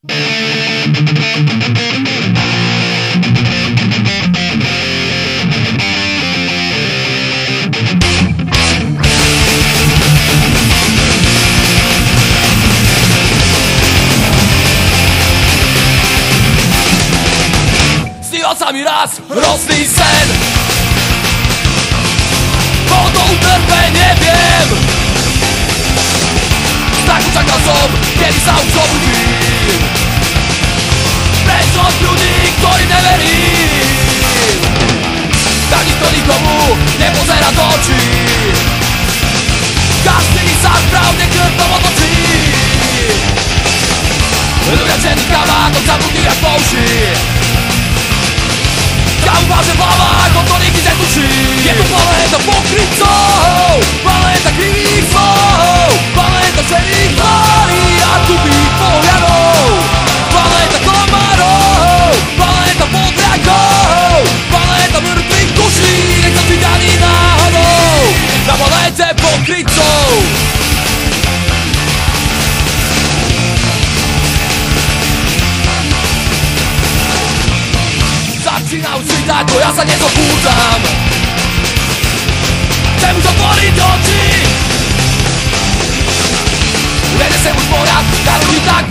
Sníval sa mi raz hrozný sen, bolo to utrpenie, viem. Tak čakal som, kedy sa už zobudím. Preč od ľudí, ktorým neverím. Tak nikto nikomu nepozerá do očí. Každý sa správne krtom otočí. Ľudia černých kabátok zabudí jak po uši. Kávu váže v hlavách, o to nikdy netuší. Je to planéta pokrytcov, planéta krivých slov, planéta černých tvárí a tupých pohľadov, planéta komárov, planéta podrakov, planéta mŕtvych duší. Nechcem byť ani náhodou na planéte pokrytcov. Začína už svítať, no ja sa nezobúdzam. Chcem už otvoriť oči. Nenesem už poriad, na ľudí tak